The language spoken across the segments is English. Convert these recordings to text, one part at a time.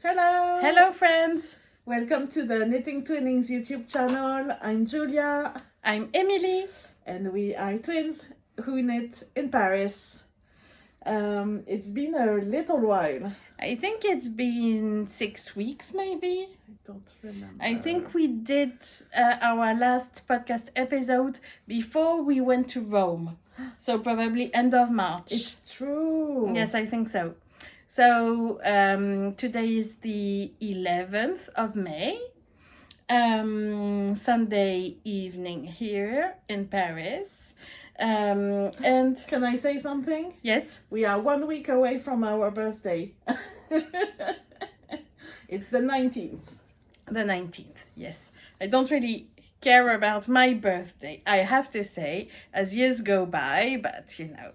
Hello! Hello, friends! Welcome to the Knitting Twinnings YouTube channel. I'm Julia, I'm Emily. and we are twins who knit in Paris. It's been a little while. I think it's been 6 weeks, maybe. I don't remember. I think we did our last podcast episode before we went to Rome. So probably end of March. It's true. Yes, I think so. So today is the 11th of May. Sunday evening here in Paris. And Can I say something? yes, We are 1 week away from our birthday. It's the 19th. the 19th, yes. I don't really care about my birthday, I have to say, as years go by, but you know.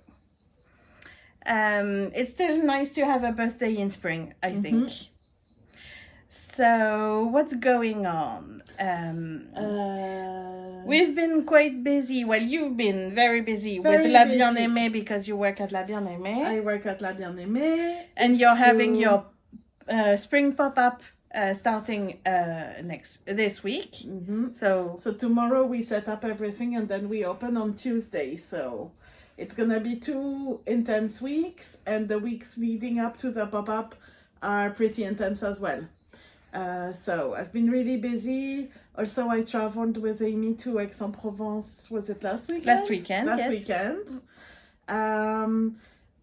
It's still nice to have a birthday in spring, I think. So, what's going on? We've been quite busy. Well, you've been very busy Very with La busy. Bien-Aimée because you work at La Bien-Aimée. I work at La Bien-Aimée. And you're having you- your spring pop-up starting this week. Mhm. So So tomorrow we set up everything and then we open on Tuesday. So it's gonna be 2 intense weeks, and the weeks leading up to the pop-up are pretty intense as well. So I've been really busy. Also, I traveled with Amy to Aix-en-Provence. Was it last weekend? Last weekend, Last yes. weekend.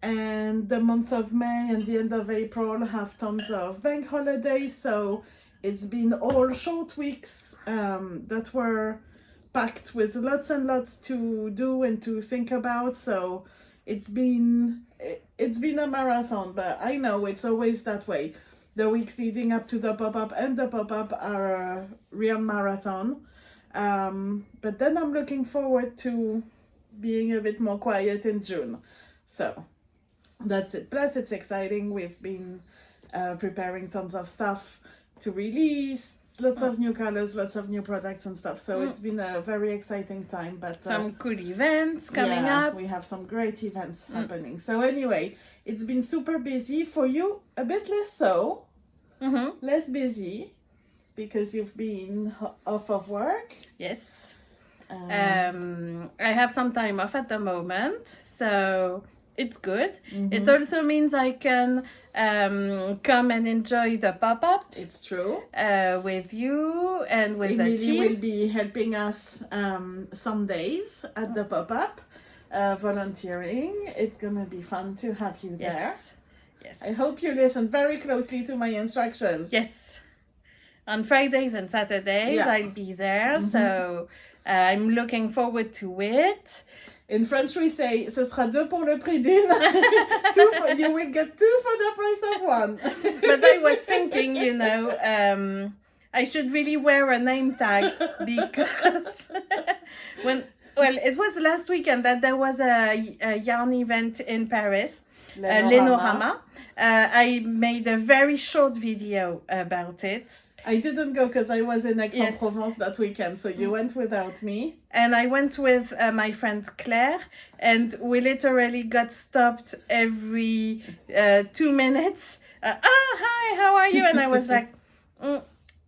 And the month of May and the end of April have tons of bank holidays. So it's been all short weeks that were packed with lots and lots to do and to think about. So it's been a marathon, but I know it's always that way. The weeks leading up to the pop-up and the pop-up are a real marathon. But then I'm looking forward to being a bit more quiet in June. So that's it. Plus, it's exciting. We've been preparing tons of stuff to release, lots of new colors, lots of new products and stuff. So it's been a very exciting time. But some cool events coming up. we have some great events happening. So anyway, it's been super busy. For you, a bit less so, less busy, because you've been off of work. Yes. I have some time off at the moment, so it's good. It also means I can come and enjoy the pop-up It's true. with you and with the Emily team. will be helping us some days at the pop-up, volunteering. It's gonna be fun to have you there. Yes. Yes. I hope you listen very closely to my instructions. Yes. On Fridays and Saturdays, Yeah. I'll be there. So I'm looking forward to it. In French we say, ce sera deux pour le prix d'une. You will get 2 for the price of 1. But I was thinking, you know, I should really wear a name tag because it was last weekend that there was a yarn event in Paris, Lenorama. I made a very short video about it. I didn't go because I was in Aix-en-Provence that weekend, so you went without me. And I went with my friend Claire, and we literally got stopped every 2 minutes. Hi, how are you? And I was like,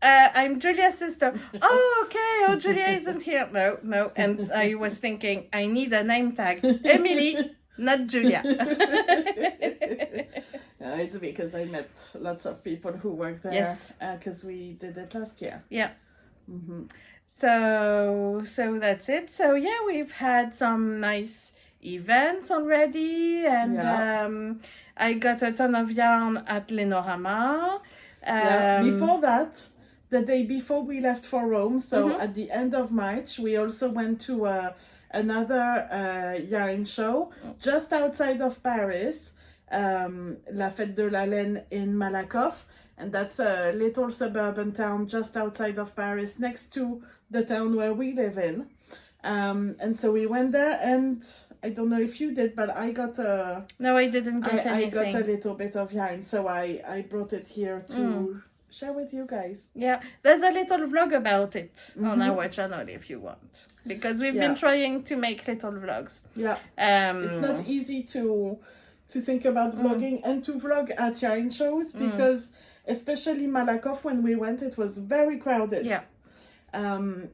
I'm Julia's sister. Oh, okay. Oh, Julia isn't here. No. And I was thinking, I need a name tag. Emily, not Julia. No, it's because I met lots of people who work there. Yes. Because we did it last year. Yeah. So that's it. So yeah, we've had some nice events already, and Yeah. I got a ton of yarn at Lenorama. Before that, the day before we left for Rome, so at the end of March, we also went to another yarn show just outside of Paris, La Fête de la Laine in Malakoff. And that's a little suburban town just outside of Paris, next to the town where we live in. And so we went there, and I don't know if you did, but I got No, I didn't get I anything. got a little bit of yarn, so I brought it here to share with you guys. Yeah, there's a little vlog about it on our channel if you want, because we've been trying to make little vlogs. Yeah. It's not easy to to think about vlogging and to vlog at yarn shows because especially Malakoff, when we went, it was very crowded. Yeah.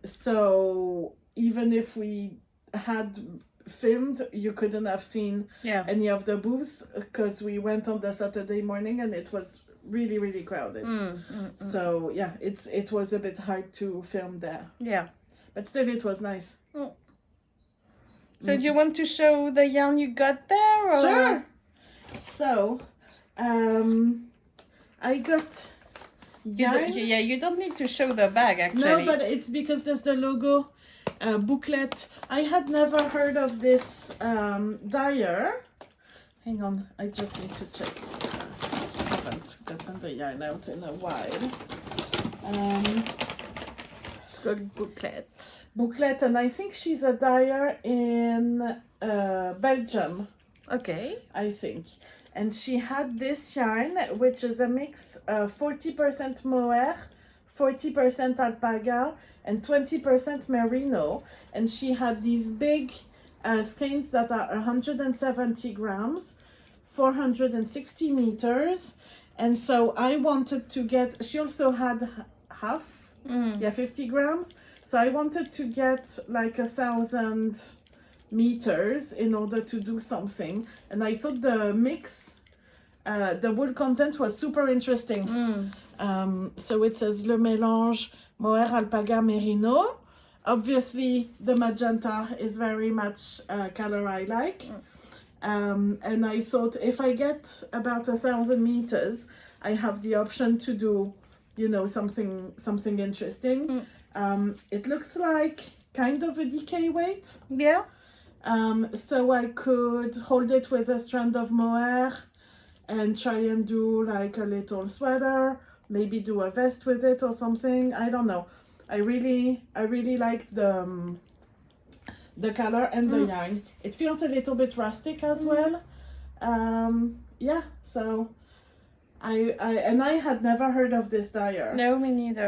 So even if we had filmed, you couldn't have seen Yeah. any of the booths because we went on the Saturday morning and it was really, really crowded. So yeah, it was a bit hard to film there, Yeah. but still it was nice. So do you want to show the yarn you got there? Or? Sure. So, I got yarn. You don't need to show the bag actually. No, but it's because there's the logo booklet. I had never heard of this dyer. Hang on, I just need to check. I haven't gotten the yarn out in a while. It's called booklet. And I think she's a dyer in Belgium, Okay. I think. And she had this yarn, which is a mix 40% mohair, 40% alpaca, and 20% merino. And she had these big skeins that are 170 grams, 460 meters. And so I wanted to get, she also had half, 50 grams. So I wanted to get like 1,000 meters in order to do something, and I thought the mix, the wool content was super interesting. So it says le mélange mohair alpaga merino. Obviously the magenta is very much a color I like, and I thought if I get about 1,000 meters I have the option to do, you know, something interesting. It looks like kind of a DK weight. Yeah. So I could hold it with a strand of mohair and try and do like a little sweater, maybe do a vest with it or something. I don't know. I really like the color and the yarn. It feels a little bit rustic as well. Yeah, so I had never heard of this dyer. No, me neither.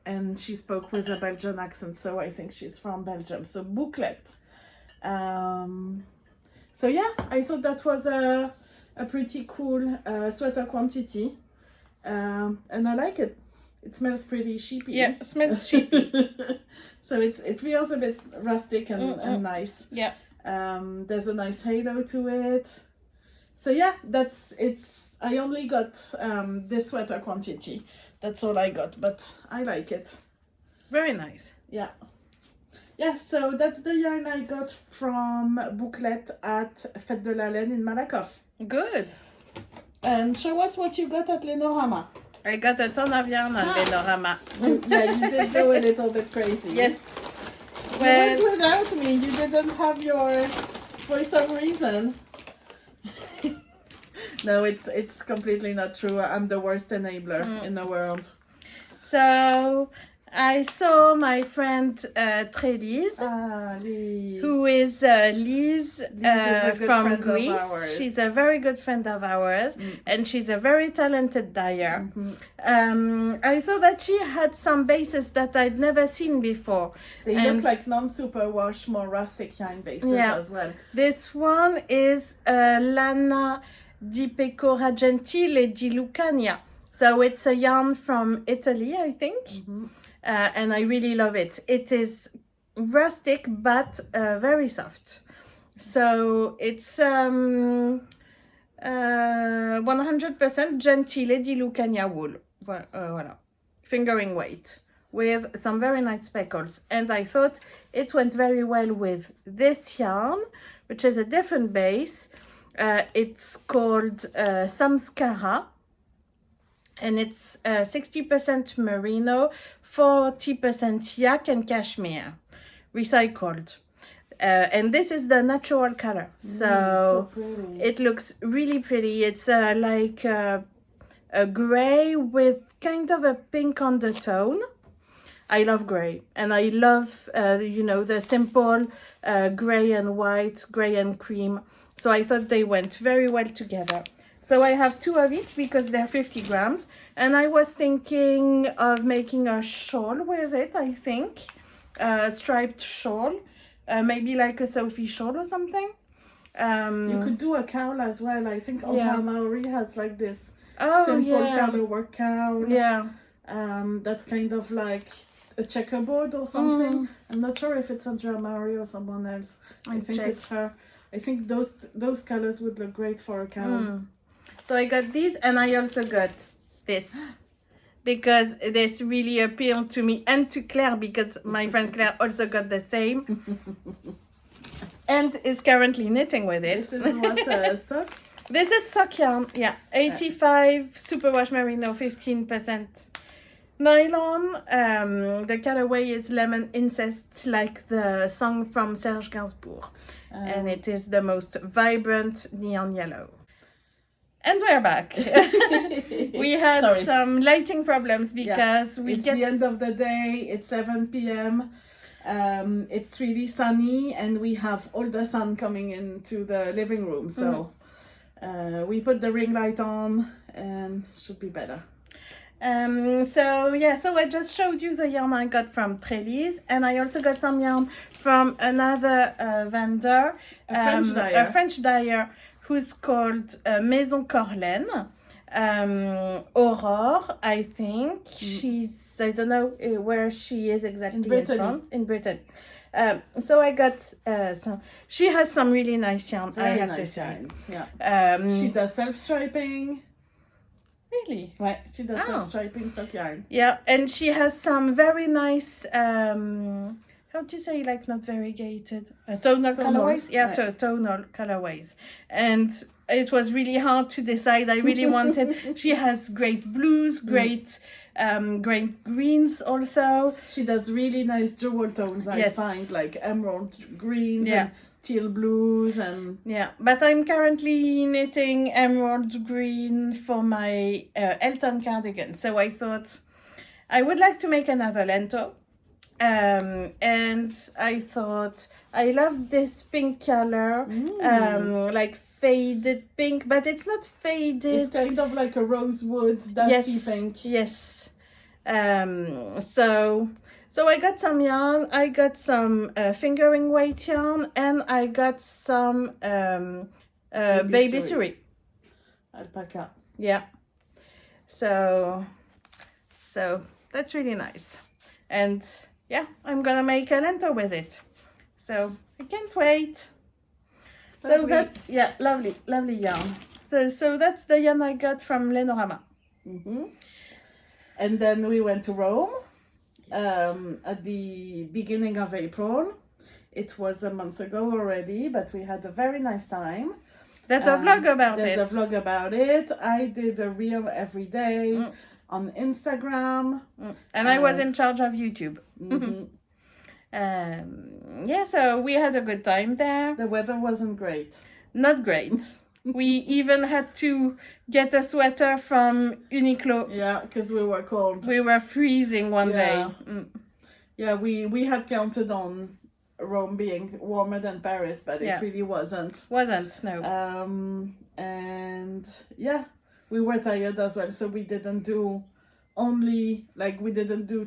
And she spoke with a Belgian accent, so I think she's from Belgium. So booklet. So yeah, I thought that was a pretty cool sweater quantity, and I like it. It smells pretty sheepy. Yeah, it smells sheepy. So it feels a bit rustic and nice. Yeah. There's a nice halo to it. So yeah, I only got this sweater quantity. That's all I got, but I like it. Very nice. Yeah. Yeah, so that's the yarn I got from Booklet at Fête de la Laine in Malakoff. Good. And show us what you got at Lenorama. I got a ton of yarn at Lenorama. Yeah, you did go a little bit crazy. Yes. You went without me. You didn't have your voice of reason. No, it's completely not true. I'm the worst enabler in the world. So I saw my friend Trélise, Lise. who is Lise is a good from friend of Greece. ours. She's a very good friend of ours, and she's a very talented dyer. I saw that she had some bases that I'd never seen before. They And look like non-superwash, more rustic yarn bases as well. This one is Lana di Pecora Gentile di Lucania. So it's a yarn from Italy, I think. And I really love it. It is rustic but very soft. So it's 100% Gentile di Lucania wool. Voilà. Fingering weight with some very nice speckles. And I thought it went very well with this yarn, which is a different base. It's called Samskara. And it's 60% merino, 40% yak and cashmere, recycled. And this is the natural color. So pretty. it looks really pretty. It's like a gray with kind of a pink undertone. I love gray. And I love, the simple gray and white, gray and cream. So I thought they went very well together. So I have 2 of each because they're 50 grams. And I was thinking of making a shawl with it, I think. A striped shawl. Maybe like a Sophie shawl or something. You could do a cowl as well. I think Oldham Maori has like this simple color work cowl. Yeah. That's kind of like a checkerboard or something. I'm not sure if it's Andrea Maori or someone else. I think it's her. I think those colors would look great for a cowl. So I got these, and I also got this because this really appealed to me and to Claire, because my friend Claire also got the same and is currently knitting with it. This is what sock? This is sock yarn, 85 superwash merino, 15% nylon. The colorway is lemon incest, like the song from Serge Gainsbourg, and it is the most vibrant neon yellow. And we're back. We had some lighting problems because it's the end of the day. It's 7 p.m. It's really sunny, and we have all the sun coming into the living room. So we put the ring light on, and it should be better. So I just showed you the yarn I got from Trellis, and I also got some yarn from another vendor, a French dyer who's called Maison Corlaine. Aurore, I think. I don't know where she is exactly in Britain. So I got some. She has some really nice yarn. Very nice yarns. Yeah. She does self-striping. Really? Right. She does self-striping sock yarn. Yeah, and she has some very nice. How do you say, like, not variegated? Tonal colorways? Yeah, tonal colorways. And it was really hard to decide. I really wanted... She has great blues, great greens also. She does really nice jewel tones, I find, like emerald greens and teal blues. And yeah, but I'm currently knitting emerald green for my Elton cardigan. So I thought I would like to make another lento. And I thought I love this pink color, like faded pink, but it's not faded. It's kind of like a rosewood, dusty pink. Yes. So I got some yarn. I got some fingering weight yarn, and I got some baby suri. Alpaca. Yeah. So that's really nice. And yeah, I'm gonna make a lento with it. So I can't wait. So that's lovely yarn. So that's the yarn I got from Lenorama. And then we went to Rome at the beginning of April. It was a month ago already, but we had a very nice time. There's a vlog about it. There's a vlog about it. I did a reel every day on Instagram. And I was in charge of YouTube. So we had a good time there. The weather wasn't great. Not great. We even had to get a sweater from Uniqlo. Yeah, because we were cold. We were freezing one day. Yeah, we had counted on Rome being warmer than Paris, but it really wasn't. No. And yeah, we were tired as well, so we didn't do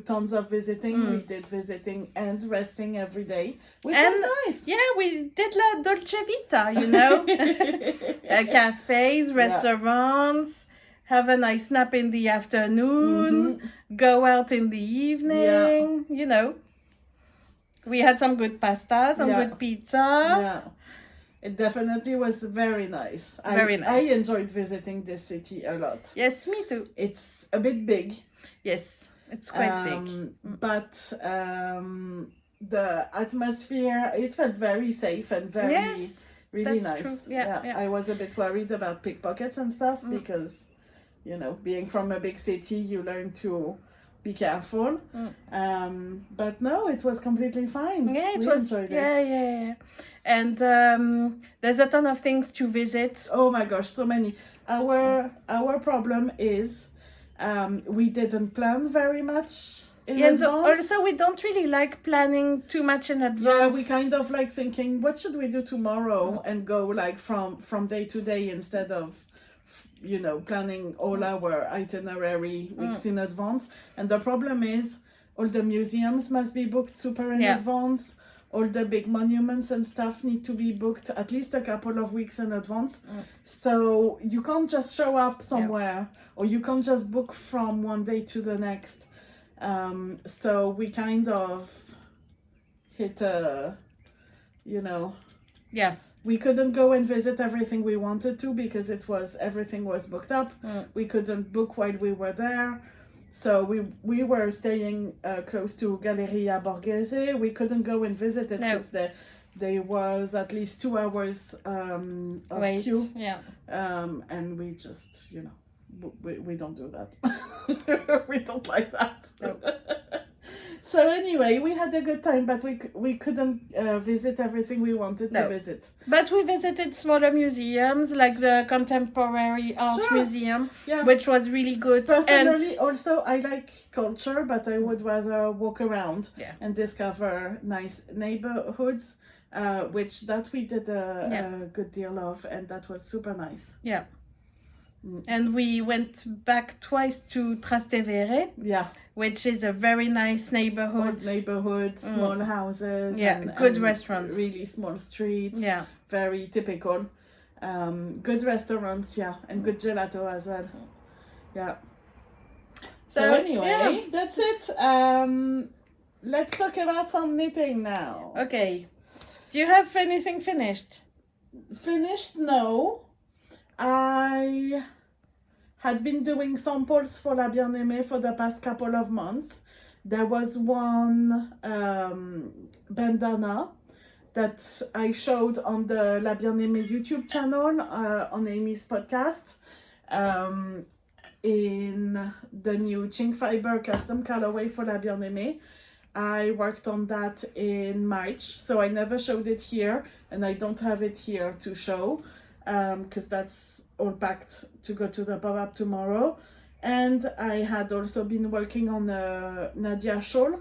tons of visiting. We did visiting and resting every day, which was nice. Yeah, we did la dolce vita, you know. Cafes, restaurants, have a nice nap in the afternoon, go out in the evening, you know. We had some good pasta, some good pizza. Yeah. It definitely was very nice. Very nice. I enjoyed visiting this city a lot. Yes, me too. It's a bit big. Yes, it's quite big. But the atmosphere, it felt very safe and very, really nice. True. Yeah. I was a bit worried about pickpockets and stuff because, you know, being from a big city, you learn to be careful. But no, it was completely fine. Yeah, we enjoyed it. Yeah. And there's a ton of things to visit. Oh my gosh, so many. Our problem is we didn't plan very much in advance. Also, we don't really like planning too much in advance. Yeah, we kind of like thinking, what should we do tomorrow? And go like from day to day instead of, you know, planning all our itinerary weeks in advance. And the problem is all the museums must be booked super in advance. all the big monuments and stuff need to be booked at least a couple of weeks in advance. So you can't just show up somewhere, or you can't just book from one day to the next. So we kind of hit a, Yeah. we couldn't go and visit everything we wanted to because everything was booked up. We couldn't book while we were there. So we were staying close to Galleria Borghese. We couldn't go and visit it because there was at least 2 hours of queue. Yeah. And we just, we don't do that. We don't like that. No. So anyway, we had a good time, but we couldn't visit everything we wanted to visit. But we visited smaller museums, like the Contemporary Art Museum, which was really good. Personally, also, I like culture, but I would rather walk around and discover nice neighborhoods, which that we did a good deal of, and that was super nice. Yeah. And we went back twice to Trastevere. Yeah. Which is a very nice neighborhood. Small houses. Yeah, good restaurants. Really small streets. Yeah. Very typical. Good restaurants, and good gelato as well. Yeah. So anyway, that's it. Let's talk about some knitting now. Okay. Do you have anything finished? Finished? No. I had been doing samples for La Bien-Aimée for the past couple of months. There was one bandana that I showed on the La Bien-Aimée YouTube channel on Amy's podcast in the new Chink Fiber custom colorway for La Bien-Aimée. I worked on that in March, so I never showed it here, and I don't have it here to show. Because that's all packed to go to the pop-up tomorrow. And I had also been working on a Nadia shawl,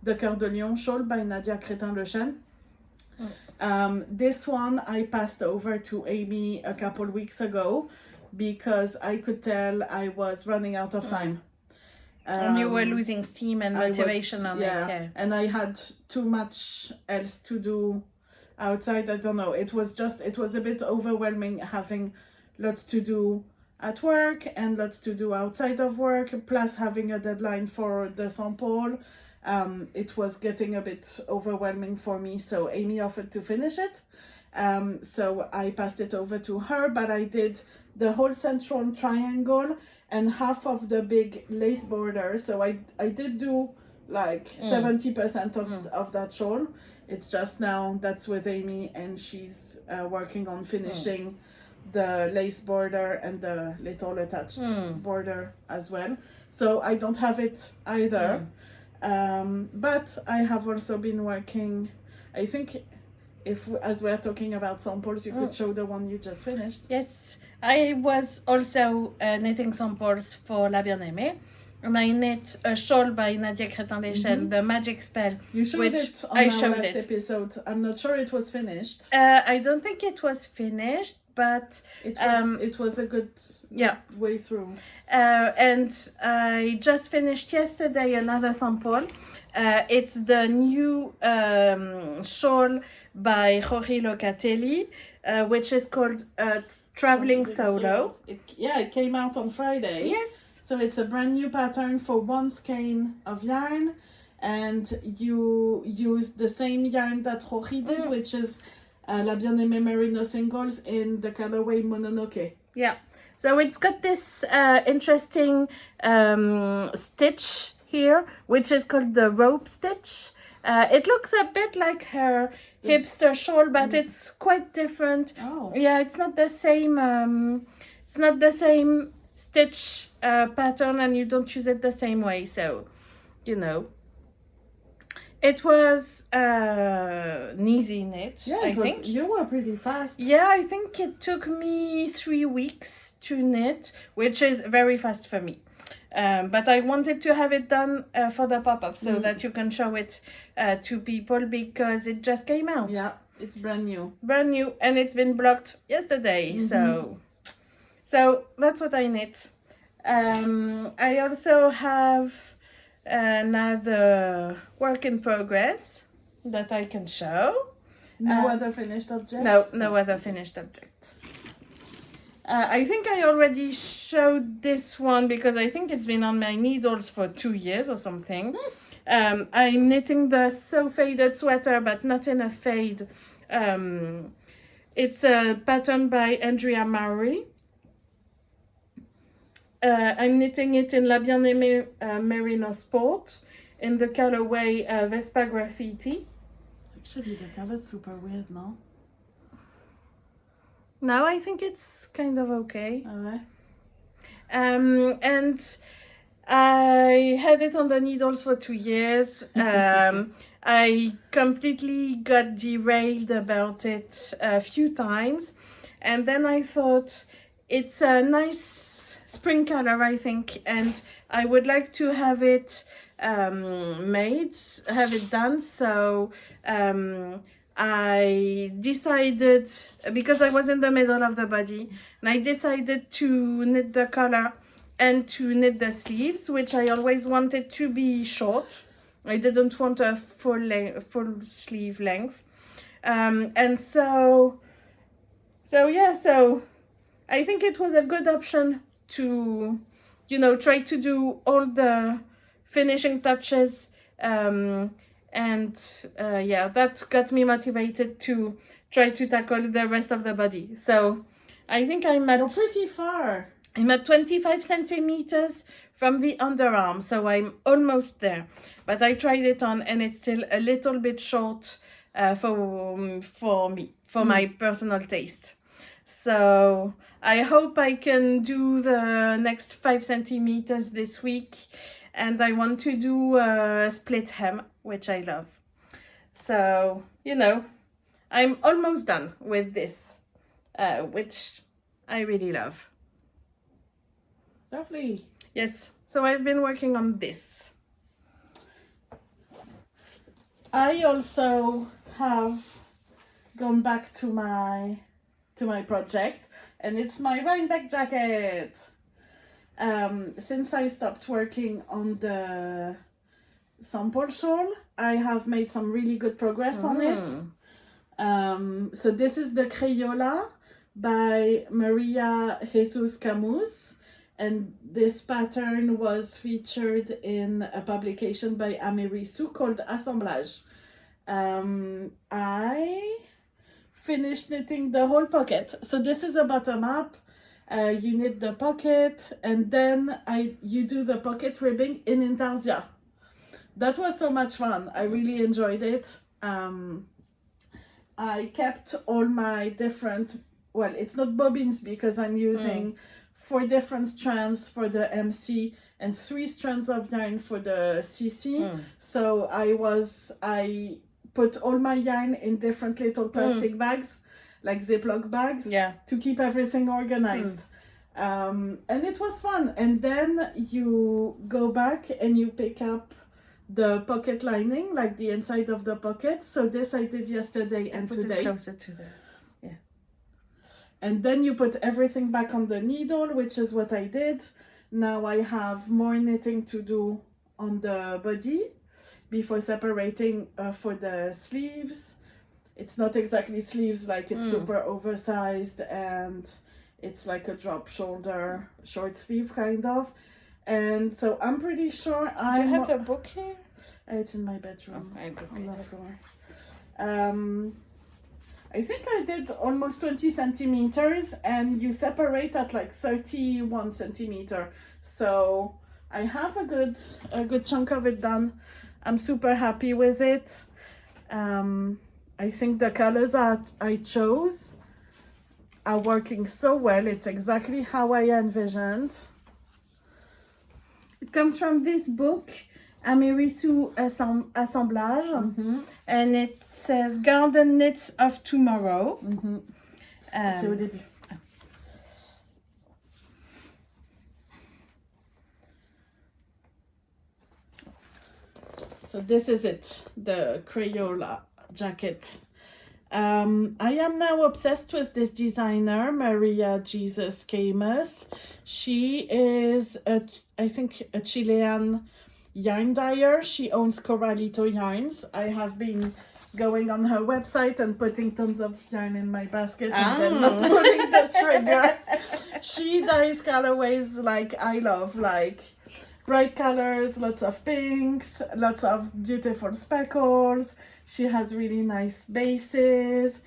the Cœur de Lion shawl by Nadia Crétin-Le Chêne. This one I passed over to Amy a couple weeks ago because I could tell I was running out of time. And you were losing steam and motivation on it. Yeah. And I had too much else to do outside. I don't know, it was a bit overwhelming having lots to do at work and lots to do outside of work, plus having a deadline for the sample. It was getting a bit overwhelming for me, so Amy offered to finish it. So I passed it over to her, but I did the whole central triangle and half of the big lace border. So I did do like 70% of that shawl. It's just now that's with Amy, and she's working on finishing the lace border and the little attached border as well. So I don't have it either. But I have also been working, I think, as we're talking about samples, you could show the one you just finished. Yes, I was also knitting samples for La Bien-Aimée. And I knit a shawl by Nadia Crétin-Le Chêne, The Magic Spell. You showed it on our last episode. I'm not sure it was finished. I don't think it was finished, but it was a good way through. And I just finished yesterday another sample. It's the new shawl by Jorge Locatelli, which is called Traveling Solo. It came out on Friday. Yes. So it's a brand new pattern for one skein of yarn, and you use the same yarn that Jorge did, which is La Bien-Aimée Merino Singles in the colorway Mononoke. Yeah, so it's got this interesting stitch here, which is called the rope stitch. It looks a bit like her hipster shawl, but it's quite different. Oh. Yeah, it's not the same. Stitch pattern, and you don't use it the same way, so it was an easy knit. I think you were pretty fast. I think it took me 3 weeks to knit, which is very fast for me, but I wanted to have it done for the pop-up so that you can show it to people, because it just came out. It's brand new, and it's been blocked yesterday. So that's what I knit. I also have another work in progress. that I can show. No other finished object? No other finished object. I think I already showed this one because I think it's been on my needles for 2 years or something. I'm knitting the So Faded sweater, but not in a fade. It's a pattern by Andrea Mowry. I'm knitting it in La Bien-Aimée Merino Sport in the colorway Vespa Graffiti. Actually, the color's super weird, no? Now I think it's kind of okay. Alright. And I had it on the needles for 2 years. I completely got derailed about it a few times. And then I thought it's a nice spring color, I think. And I would like to have it have it done. So I decided, because I was in the middle of the body, and I decided to knit the collar and to knit the sleeves, which I always wanted to be short. I didn't want a full sleeve length. And so I think it was a good option to, try to do all the finishing touches. That got me motivated to try to tackle the rest of the body. So I think You're pretty far. I'm at 25 centimeters from the underarm, so I'm almost there. But I tried it on and it's still a little bit short for me, for my personal taste. So I hope I can do the next 5 centimeters this week. And I want to do a split hem, which I love. So, I'm almost done with this, which I really love. Lovely. Yes, so I've been working on this. I also have gone back to my project, and it's my Rhinebeck jacket. Since I stopped working on the sample shawl, I have made some really good progress on it. So this is the Crayola by Maria Jesus Camus, and this pattern was featured in a publication by Amerisu called Assemblage. I finished knitting the whole pocket. So this is a bottom up. You knit the pocket, and then you do the pocket ribbing in Intarsia. That was so much fun. I really enjoyed it. I kept all my different, it's not bobbins because I'm using 4 different strands for the MC and 3 strands of yarn for the CC. So I put all my yarn in different little plastic bags, like Ziploc bags, to keep everything organized. And it was fun. And then you go back and you pick up the pocket lining, like the inside of the pocket. So this I did yesterday and today. It closer to the... And then you put everything back on the needle, which is what I did. Now I have more knitting to do on the body before separating for the sleeves. It's not exactly sleeves, like it's super oversized, and it's like a drop shoulder short sleeve kind of. And so I'm pretty sure I have the book here. It's in my bedroom I on the floor. I think I did almost 20 centimeters, and you separate at like 31 centimeter. So I have a good chunk of it done. I'm super happy with it. I think the colors I chose are working so well. It's exactly how I envisioned. It comes from this book, Amerisu Assemblage, and it says Garden Knits of Tomorrow. C'est au début. So this is it, the Crayola jacket. I am now obsessed with this designer, Maria Jesus Camus. She is, I think, a Chilean yarn dyer. She owns Corralito Yarns. I have been going on her website and putting tons of yarn in my basket and then not pulling the trigger. She dyes colorways like I love, like bright colors, lots of pinks, lots of beautiful speckles. She has really nice bases.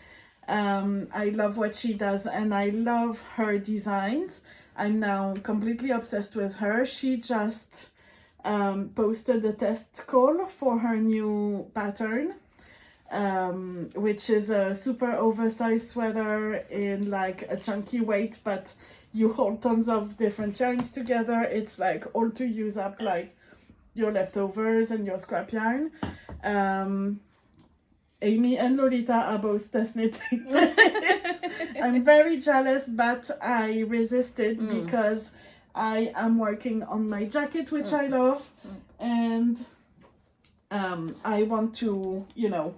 I love what she does and I love her designs. I'm now completely obsessed with her. She just posted a test call for her new pattern, which is a super oversized sweater in like a chunky weight, but you hold tons of different yarns together. It's like all to use up like your leftovers and your scrap yarn. Amy and Lolita are both test knitting it. I'm very jealous, but I resisted because I am working on my jacket, which I love, and I want to, you know.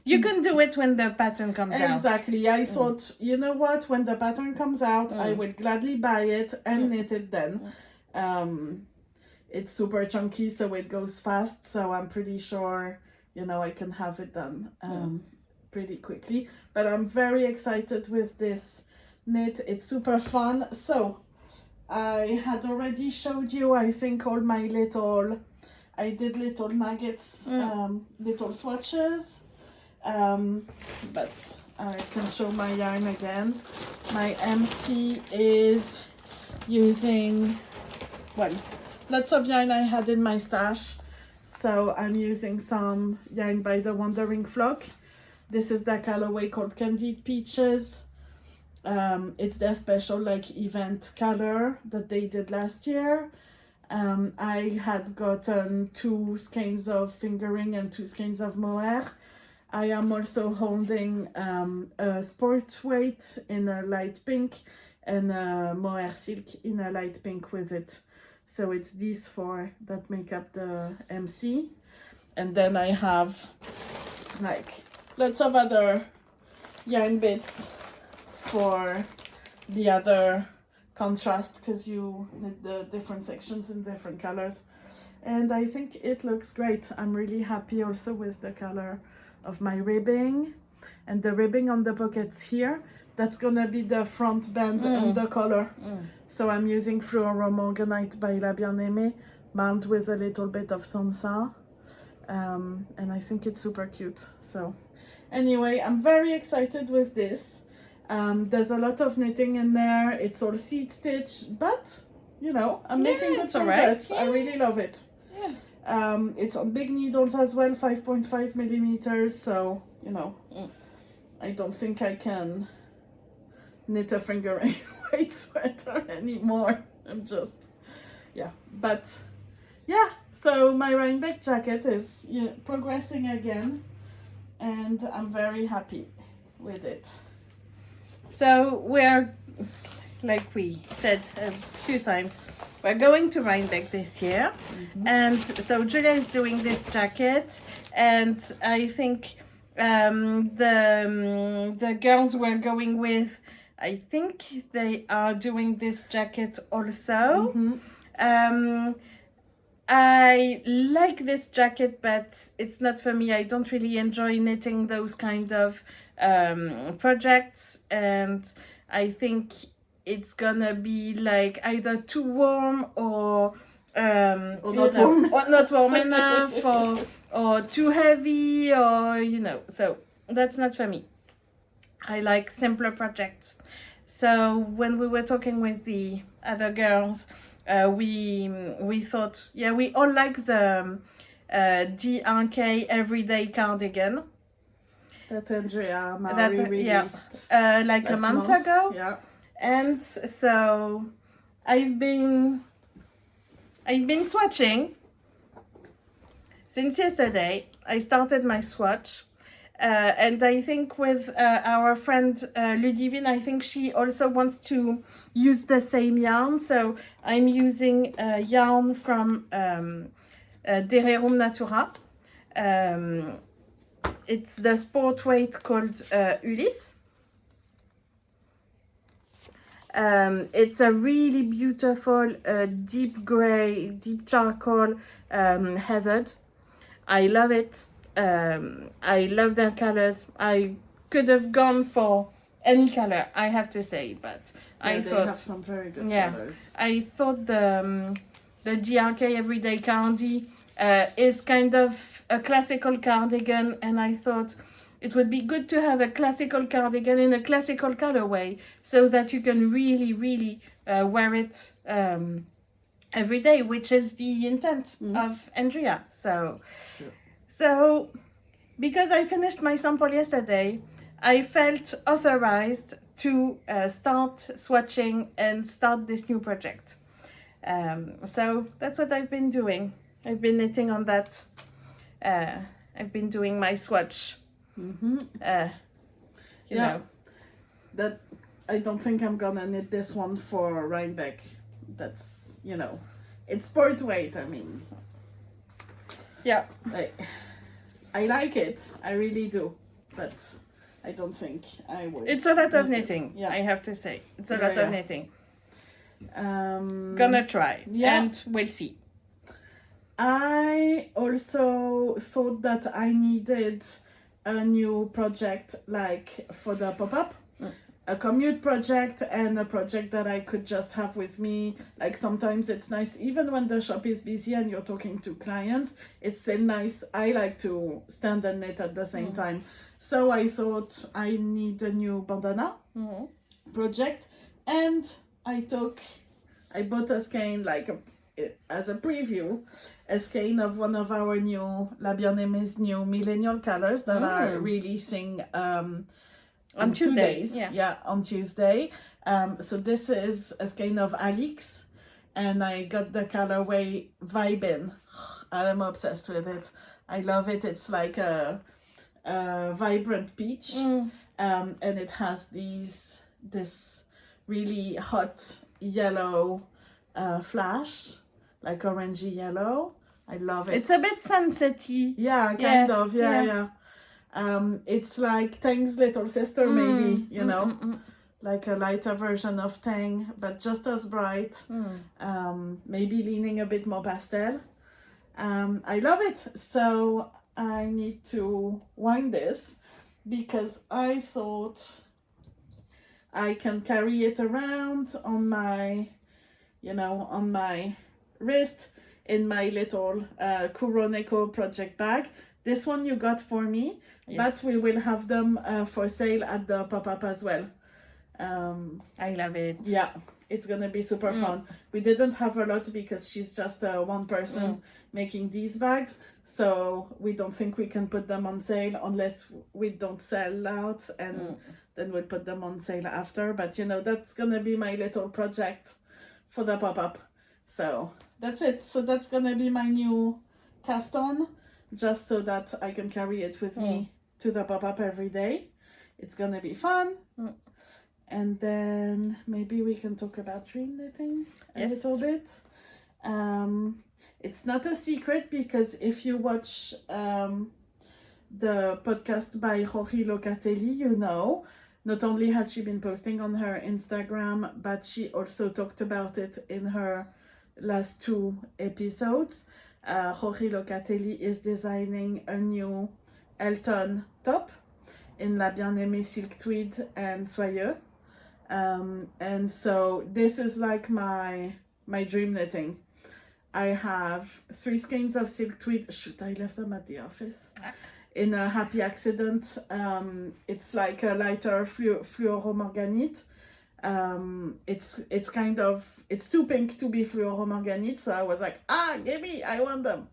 You can do it when the pattern comes out. Exactly. I thought, you know what, when the pattern comes out, I will gladly buy it and knit it then. It's super chunky, so it goes fast, so I'm pretty sure, you know, I can have it done pretty quickly. But I'm very excited with this knit. It's super fun. So I had already showed you, I think, all my I did little nuggets, little swatches. But I can show my yarn again. My MC is using, well, lots of yarn I had in my stash. So I'm using some yarn by the Wandering Flock. This is the colorway called Candied Peaches. It's their special like event color that they did last year. I had gotten 2 skeins of fingering and 2 skeins of mohair. I am also holding a sport weight in a light pink and a mohair silk in a light pink with it. So it's these 4 that make up the MC. And then I have like lots of other yarn bits for the other contrast, because you knit the different sections in different colors. And I think it looks great. I'm really happy also with the color of my ribbing, and the ribbing on the pockets here, that's gonna be the front band and the color. So I'm using Fluoro Morganite by La Bien-Aimée, marked with a little bit of Sansa, and I think it's super cute. So anyway, I'm very excited with this. There's a lot of knitting in there. It's all seed stitch, but you know, I'm making good progress. I really love it. It's on big needles as well, 5.5 millimeters, so you know, I don't think I can knit a fingering weight sweater anymore. I'm just, but so my Rhinebeck jacket is progressing again, and I'm very happy with it. So we're, like we said a few times, we're going to Rhinebeck this year. And so Julia is doing this jacket, and I think the girls we're going with, I think they are doing this jacket also. I like this jacket, but it's not for me. I don't really enjoy knitting those kind of projects, and I think it's gonna be like either too warm or not warm enough, or too heavy, or you know, so that's not for me. I like simpler projects. So when we were talking with the other girls, we thought, we all like the DRK Everyday Cardigan that Andrea Maury released like a month ago. Yeah. And so I've been swatching since yesterday. I started my swatch, and I think with our friend Ludivine, I think she also wants to use the same yarn. So I'm using yarn from Dererum Natura. It's the sport weight called Ulysse. It's a really beautiful deep gray, deep charcoal heathered. I love it. I love their colors. I could have gone for any color, I have to say, but I they thought have some very good Yeah. colors. I thought the GRK Everyday Cardi is kind of a classical cardigan, and I thought it would be good to have a classical cardigan in a classical colorway so that you can really, really wear it every day, which is the intent of Andrea. Sure. So because I finished my sample yesterday, I felt authorized to start swatching and start this new project. So that's what I've been doing. I've been knitting on that. I've been doing my swatch. Mm-hmm. You know. That I don't think I'm gonna knit this one for Rhinebeck. That's, it's sport weight. I mean, Yeah. I like it. I really do, but I don't think I would. It's a lot of knit it. knitting, Yeah. I have to say. It's a Yeah, lot yeah. of knitting. Um, Gonna try. yeah. And we'll see. I also thought that I needed a new project, like for the pop-up, a commute project and a project that I could just have with me. Like sometimes it's nice, even when the shop is busy and you're talking to clients, it's still nice. I like to stand and knit at the same time. So I thought I need a new bandana project, and I bought a skein as a preview, a skein of one of our new La Bien-Aimé's new millennial colors that are releasing in Tuesday, 2 days. yeah. On Tuesday. So this is a skein of Alix, and I got the colorway Vibin. I'm obsessed with it. I love it. It's like a vibrant peach, and it has this really hot yellow flash, like orangey yellow. I love it. It's a bit sunsetty. Yeah, Yeah, kind of. Yeah. It's like Tang's little sister, maybe, like a lighter version of Tang, but just as bright. Maybe leaning a bit more pastel. I love it. So I need to wind this because I thought I can carry it around on my wrist in my little Kuroneko project bag. This one you got for me, but we will have them for sale at the pop-up as well. I love it. Yeah, it's gonna be super fun. We didn't have a lot because she's just one person making these bags, so we don't think we can put them on sale unless we don't sell out, and then we'll put them on sale after. But that's gonna be my little project for the pop-up. So that's it. So that's gonna be my new cast on, just so that I can carry it with me to the pop-up every day. It's gonna be fun. And then maybe we can talk about dream knitting a little bit. It's not a secret because if you watch the podcast by Jorge Locatelli, not only has she been posting on her Instagram, but she also talked about it in her last 2 episodes. Jorge Locatelli is designing a new Elton top in La Bien-Aimée Silk Tweed and Soyeux. And so this is like my dream knitting. I have 3 skeins of silk tweed. Shoot, I left them at the office. In a happy accident. It's like a lighter fluoromorganite. It's kind of, it's too pink to be fluoromorganite, so I was like, give me, I want them.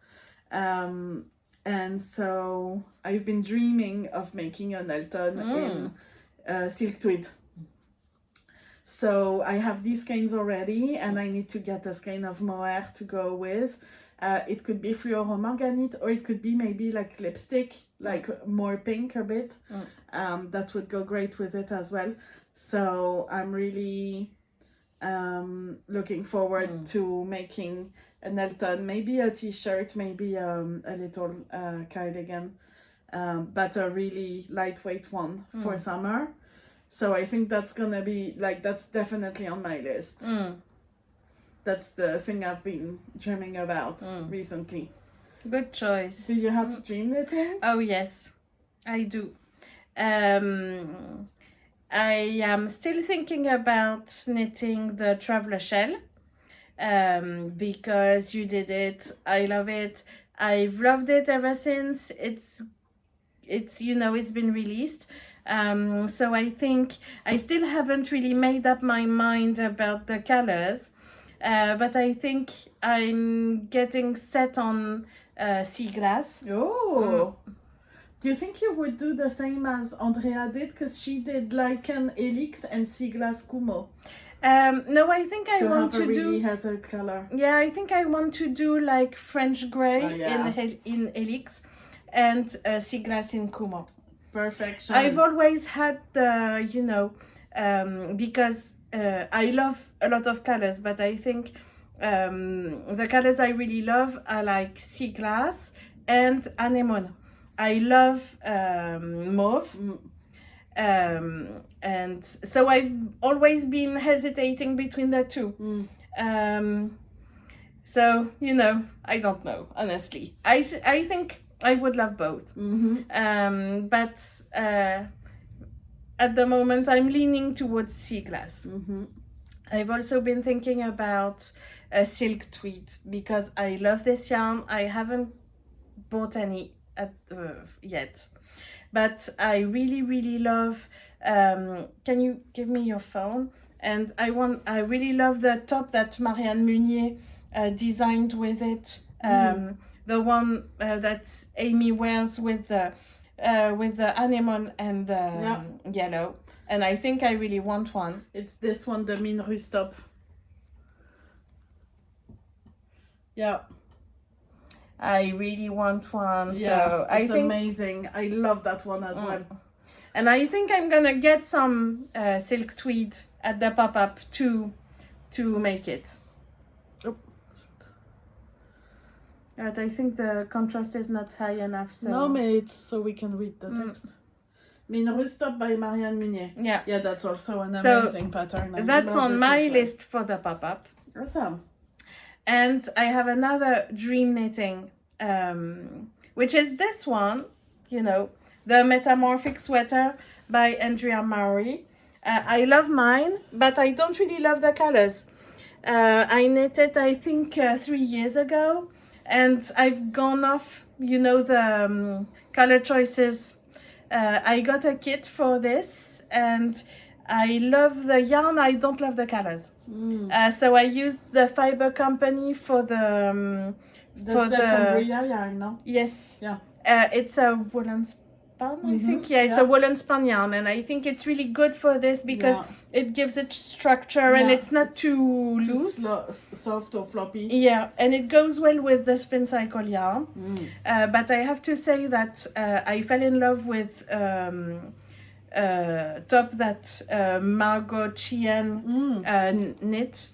And so I've been dreaming of making an Elton in silk tweed. So I have these skeins already, and I need to get a skein of mohair to go with. It could be fluoromorganite, or it could be maybe like lipstick, like more pink a bit. That would go great with it as well. So I'm really looking forward to making an Elton, maybe a t-shirt, maybe a little cardigan, but a really lightweight one for summer. So I think that's gonna be that's definitely on my list. That's the thing I've been dreaming about recently. Good choice. Do you have dream knitting? Oh yes, I do. I am still thinking about knitting the Traveler Shell because you did it. I love it. I've loved it ever since it's it's been released. So I think I still haven't really made up my mind about the colors, but I think I'm getting set on sea glass. Oh. Do you think you would do the same as Andrea did? Because she did Lichen Helix and Sea Glass Kumo No, I think I to want have a to really do. heathered color. Yeah, I think I want to do like French grey Oh, yeah. in Helix and sea glass in Kumo. Perfection. I've always had the, because I love a lot of colors, but I think the colors I really love are like sea glass and anemone. I love mauve. And so I've always been hesitating between the two. So, I don't know, honestly. I think I would love both. But at the moment, I'm leaning towards sea glass. I've also been thinking about a silk tweed because I love this yarn. I haven't bought any yet, but I really, really love. Can you give me your phone? And I really love the top that Marianne Munier designed with it. The one that Amy wears with the anemone and the yellow. And I think I really want one. It's this one, the Min Rue top. Yeah. I really want one. Yeah, So I it's think amazing. I love that one as well. And I think I'm gonna get some silk tweed at the pop-up to make it. Oh. But I think the contrast is not high enough. So No, but it's so we can read the text. Min Rue top by Marianne Munier. yeah, Yeah, that's also an So, amazing pattern. I that's love on it my as well. list for the pop-up. Awesome. And I have another dream knitting, which is this one, the Metamorphic Sweater by Andrea Maury. I love mine, but I don't really love the colors. I knit it, I think, 3 years ago, and I've gone off, the color choices. I got a kit for this, and I love the yarn, I don't love the colors. So I used the Fiber Company for the... That's the Cambria yarn, no? Yes. Yeah. It's a woolen span, I think. Yeah, it's a woolen span yarn, and I think it's really good for this because it gives it structure and it's not too loose. Soft or floppy. Yeah, and it goes well with the Spin Cycle yarn. But I have to say that I fell in love with top that Margot Chien knit.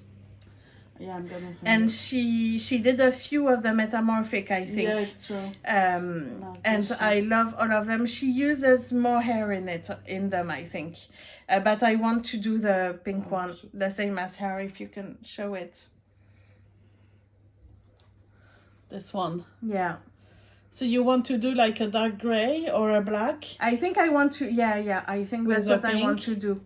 Yeah, I'm gonna find And it. she did a few of the Metamorphic, I think. Yeah, it's true. And I love all of them. She uses more hair in them, I think. But I want to do the pink one, the same as her, if you can show it. This one. Yeah. So you want to do like a dark gray or a black? I think I want to, I think With that's the what I want pink? to do.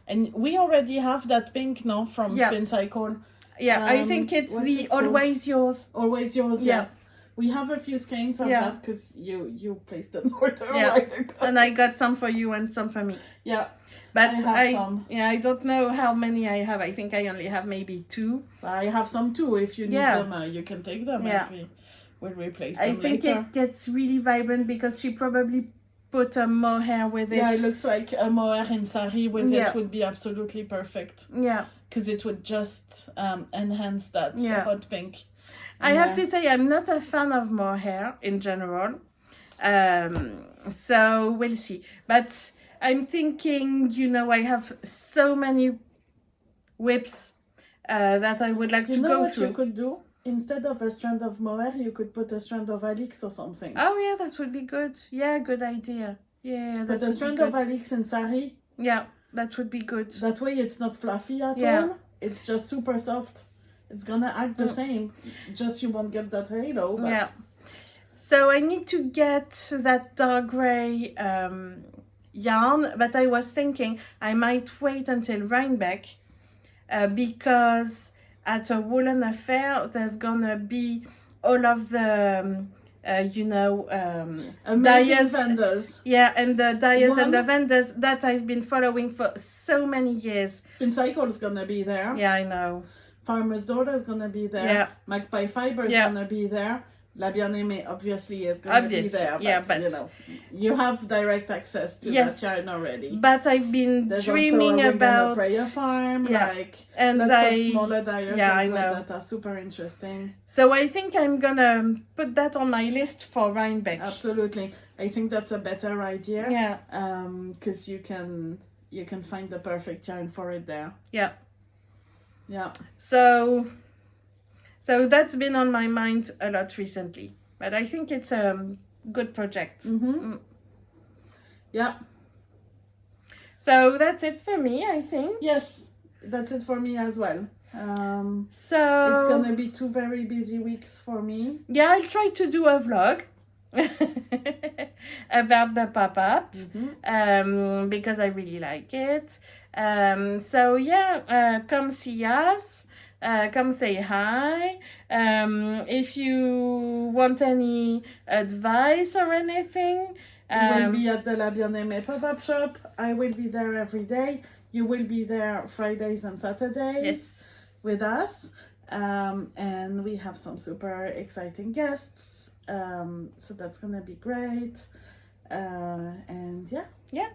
And we already have that pink, no, from Spin Cycle. Yeah, I think it's what's the it called? Always Yours. Always Yours, Yeah. yeah. We have a few skeins of that because you placed an order a Yeah. while ago. And I got some for you and some for me. Yeah, But I have some. I don't know how many I have. I think I only have maybe 2. I have some too. If you need Yeah. them, you can take them Yeah. and we'll replace I them think later. it gets really vibrant because she probably put a mohair with it. Yeah, it looks like a mohair in sari with Yeah. it would be absolutely perfect. Yeah. Because it would just enhance that hot pink. I have to say I'm not a fan of mohair in general. So we'll see. But I'm thinking, I have so many whips that I would like You to know go what through. you could do? Instead of a strand of mohair, you could put a strand of Alix or something. Oh yeah, that would be good. Yeah, good idea. Yeah, that Put a would strand be of good. Alix in sari. Yeah, that would be good. That way it's not fluffy at Yeah. all. It's just super soft. It's gonna act the same. Just you won't get that halo. But Yeah. So I need to get that dark gray yarn, but I was thinking I might wait until Rhinebeck because at a woolen affair there's gonna be all of the amazing dyers. vendors. Yeah, and the dyers and the One- vendors that I've been following for so many years. Spin Cycle is gonna be there. Yeah, I know. Farmer's Daughter is gonna be there. Yeah. Magpie Fiber is Yeah. gonna be there. La Bien-Aimée obviously is gonna be Obviously, there. yeah, but but- you know, you have direct access to Yes. that yarn already. But I've been There's dreaming also a about Prayer Farm, Yeah. like and lots I of smaller dyers yeah, as I well know. that are super interesting. So I think I'm gonna put that on my list for Rhinebeck. Absolutely, I think that's a better idea. Yeah, Because you can find the perfect yarn for it there. yeah. Yeah. So that's been on my mind a lot recently. But I think it's a good project. Yeah. So that's it for me, I think. Yes, that's it for me as well. So It's gonna be 2 very busy weeks for me. yeah, I'll try to do a vlog about the pop-up because I really like it. So yeah, come see us. Come say hi. If you want any advice or anything, We'll be at the La Bien-Aimée pop-up shop. I will be there every day. You will be there Fridays and Saturdays yes, with us. And we have some super exciting guests. So that's gonna be great. And yeah,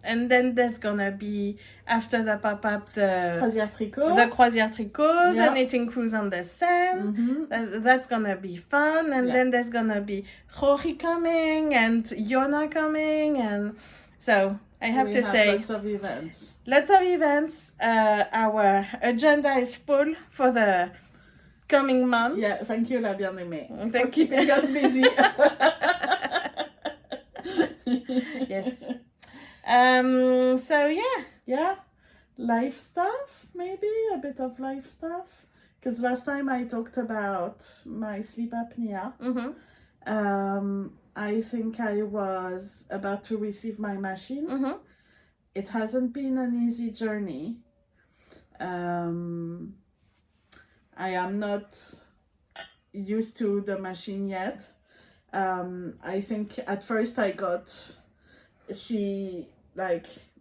and then there's gonna be after the pop-up the Croisière Tricot. croisière tricot, Yeah. the knitting cruise on the Seine. Mhm. That's gonna be fun, and Yeah. then there's gonna be Rory coming and Yona coming, and so I have We to say lots of events. lots of events. Our agenda is full for the coming months. Yeah, thank you, La Bien-Aimée, for Thank keeping us busy. Yes. So yeah. Yeah, life stuff, maybe a bit of life stuff. Because last time I talked about my sleep apnea. Mm-hmm. I think I was about to receive my machine. Mm-hmm. It hasn't been an easy journey. I am not used to the machine yet. I think at first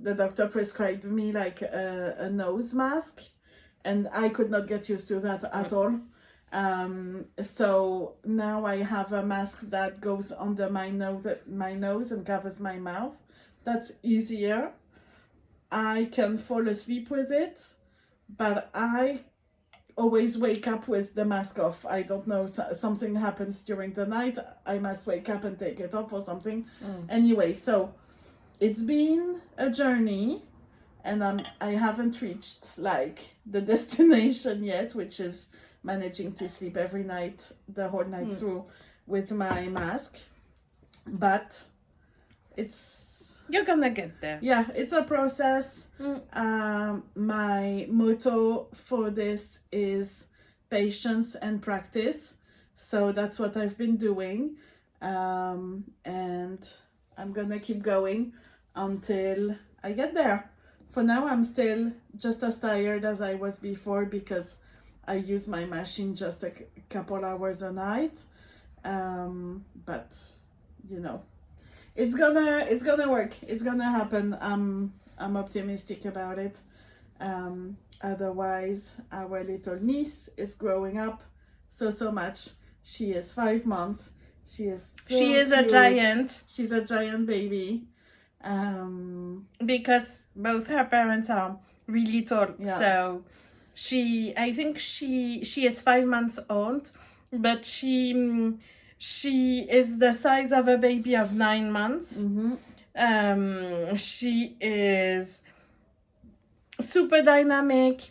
the doctor prescribed me like a nose mask, and I could not get used to that at all. So now I have a mask that goes under my nose and covers my mouth. That's easier. I can fall asleep with it, but I always wake up with the mask off. I don't know, something happens during the night. I must wake up and take it off or something. Anyway, so it's been a journey, and I haven't reached like the destination yet, which is managing to sleep every night, the whole night through with my mask. But You're gonna get there. yeah, it's a process. My motto for this is patience and practice. So that's what I've been doing. And I'm gonna keep going until I get there. For now, I'm still just as tired as I was before because I use my machine just a couple hours a night. But you know, it's gonna work. It's gonna happen. I'm optimistic about it. Otherwise, our little niece is growing up so much. She is 5 months. She is A cute. giant She's a giant baby. because both her parents are really tall. Yeah. So I think she is 5 months old, but she is the size of a baby of 9 months. She is super dynamic,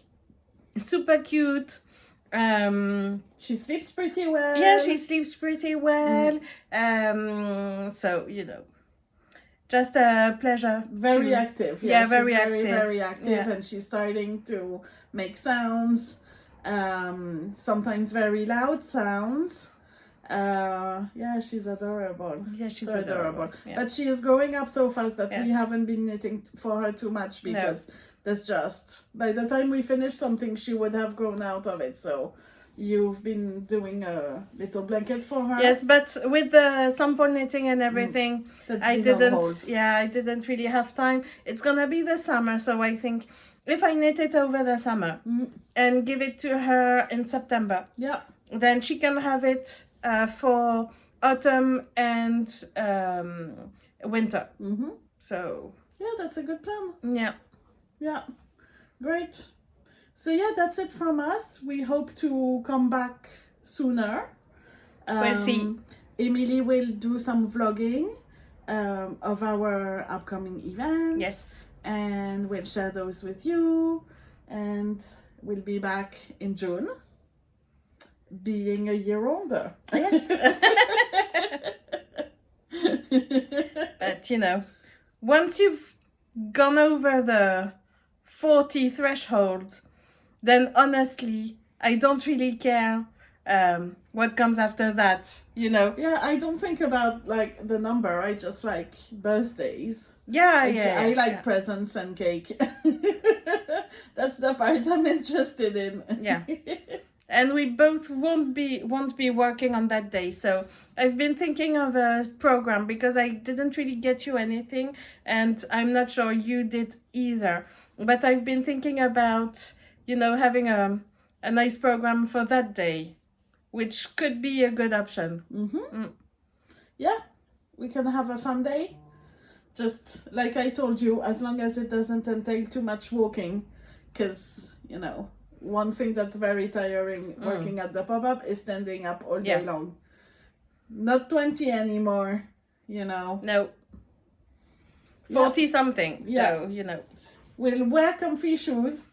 super cute. She sleeps pretty well. Yeah, she sleeps pretty well. So just a pleasure. Very active. Yeah, She's very active. very active, Yeah. and she's starting to make sounds. sometimes very loud sounds. Yeah, she's adorable. Yeah, she's so adorable. Yeah. But she is growing up so fast that we Yes. haven't been knitting for her too much because there's just, by the time we finish something, she would have grown out of it. So you've been doing a little blanket for her. Yes, but with the sample knitting and everything, That's I been on hold. didn't. Yeah, I didn't really have time. It's gonna be the summer, so I think if I knit it over the summer and give it to her in September, Yeah. then she can have it for autumn and winter. Mm-hmm. So Yeah, that's a good plan. yeah, Yeah, great. So yeah, that's it from us. We hope to come back sooner. We'll see. Emily will do some vlogging of our upcoming events. yes, And we'll share those with you. And we'll be back in June, being a year older. yes. But you know, once you've gone over the 40 threshold, then honestly, I don't really care what comes after that, you know. Yeah, I don't think about like the number. I just like birthdays. Yeah, I like yeah. presents and cake. That's the part I'm interested in. Yeah. And we both won't be working on that day. So I've been thinking of a program because I didn't really get you anything, and I'm not sure you did either. But I've been thinking about, you know, having a nice program for that day, which could be a good option. Yeah, we can have a fun day. Just like I told you, as long as it doesn't entail too much walking, because, you know, one thing that's very tiring working at the pop-up is standing up all day Yeah. long. Not 20 anymore, you know. No. Yeah. 40 something. Yeah. So, you know. We'll wear comfy shoes.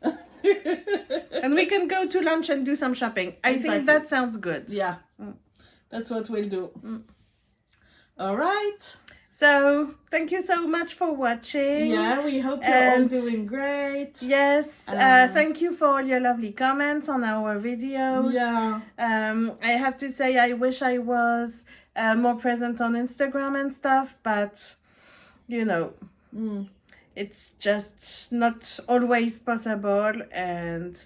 And we can go to lunch and do some shopping. I Exactly. think that sounds good. Yeah, that's what we'll do. All right. So, thank you so much for watching. Yeah, we hope you're all And- doing great. Yes, thank you for all your lovely comments on our videos. Yeah. I have to say, I wish I was more present on Instagram and stuff, but you know, it's just not always possible. And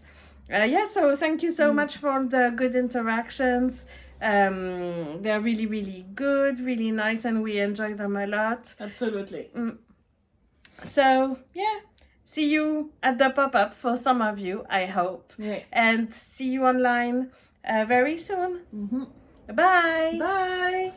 yeah, so thank you so much for the good interactions. They're really, really good, really nice, and we enjoy them a lot. Absolutely. So, yeah, see you at the pop-up for some of you, I hope. Yeah. And see you online very soon. Bye. Bye.